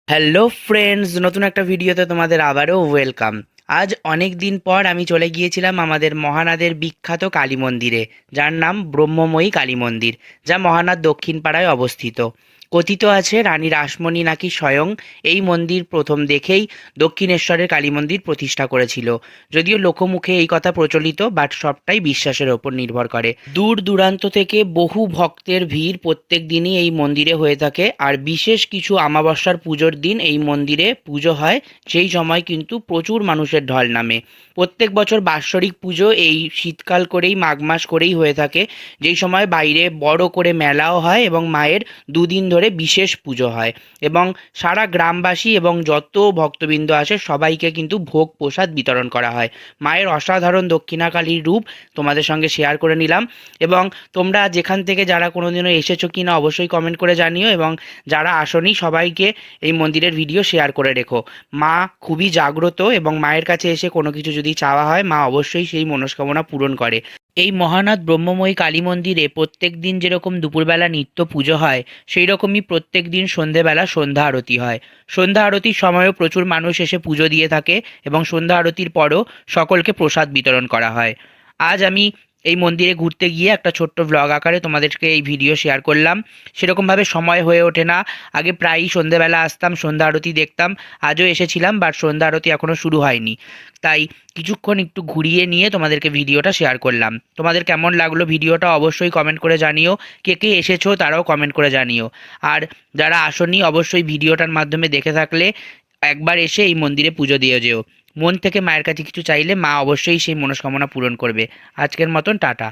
Hello friends, নতুন একটা ভিডিওতে তোমাদের আবারও ওয়েলকাম। আজ অনেক দিন পর আমি চলে গিয়েছিলাম আমাদের মহানাদের বিখ্যাত কালী মন্দিরে, যার নাম ব্রহ্মময়ী কালী মন্দির, যা মহানাদ দক্ষিণ পাড়ায় অবস্থিত। কথিত আছে রানী রাসমণি নাকি স্বয়ং এই মন্দির প্রথম দেখেই দক্ষিণেশ্বরের কালী মন্দির প্রতিষ্ঠা করেছিল। যদিও লোকমুখে এই কথা প্রচলিত, বাট সবটাই বিশ্বাসের ওপর নির্ভর করে। দূর দূরান্ত থেকে বহু ভক্তের ভিড় প্রত্যেক দিনই এই মন্দিরে হয়ে থাকে, আর বিশেষ কিছু আমাবস্যার পুজোর দিন এই মন্দিরে পুজো হয়। সেই সময় কিন্তু প্রচুর মানুষের ঢল নামে। প্রত্যেক বছর বাৎসরিক পুজো এই শীতকাল করেই, মাঘ মাস করেই হয়ে থাকে, যেই সময় বাইরে বড় করে মেলাও হয় এবং মায়ের দুদিন ধরে বিশেষ পুজো হয়। এবং সারা গ্রামবাসী এবং যত ভক্তবৃন্দ আসে সবাইকে কিন্তু ভোগ প্রসাদ বিতরণ করা হয়। মায়ের অসাধারণ দক্ষিণাকালীর রূপ তোমাদের সঙ্গে শেয়ার করে নিলাম। এবং তোমরা যেখান থেকে যারা কোনোদিনও এসেছো কিনা অবশ্যই কমেন্ট করে জানিও, এবং যারা আসোনি সবাইকে এই মন্দিরের ভিডিও শেয়ার করে রেখো। মা খুবই জাগ্রত, এবং মায়ের কাছে এসে কোনো কিছু যদি চাওয়া হয় মা অবশ্যই সেই মনস্কামনা পূরণ করে। এই মহানাথ ব্রহ্মময়ী কালী মন্দিরে প্রত্যেক দিন যেরকম দুপুরবেলা নিত্য পুজো হয়, সেই রকমই প্রত্যেক দিন সন্ধেবেলা সন্ধ্যা আরতি হয়। সন্ধ্যা আরতির সময়ও প্রচুর মানুষ এসে পুজো দিয়ে থাকে, এবং সন্ধ্যা আরতির পরও সকলকে প্রসাদ বিতরণ করা হয়। আজ আমি এই মন্দিরে ঘুরতে গিয়ে একটা ছোট্ট ভ্লগ আকারে তোমাদেরকে এই ভিডিও শেয়ার করলাম। সেরকমভাবে সময় হয়ে ওঠে না। আগে প্রায়ই সন্ধ্যেবেলা আসতাম, সন্ধ্যা আরতি দেখতাম। আজও এসেছিলাম, বাট সন্ধ্যা আরতি এখনও শুরু হয়নি। তাই কিছুক্ষণ একটু ঘুরিয়ে নিয়ে তোমাদেরকে ভিডিওটা শেয়ার করলাম। তোমাদের কেমন লাগলো ভিডিওটা অবশ্যই কমেন্ট করে জানিও। কে কে এসেছো তারাও কমেন্ট করে জানিও। আর যারা আসোনি অবশ্যই ভিডিওটার মাধ্যমে দেখে থাকলে একবার এসে এই মন্দিরে পুজো দিয়ে যেও। মন থেকে মায়ের কাছে কিছু চাইলে মা অবশ্যই সেই মনস্কামনা পূরণ করবে। আজকের মতন টাটা।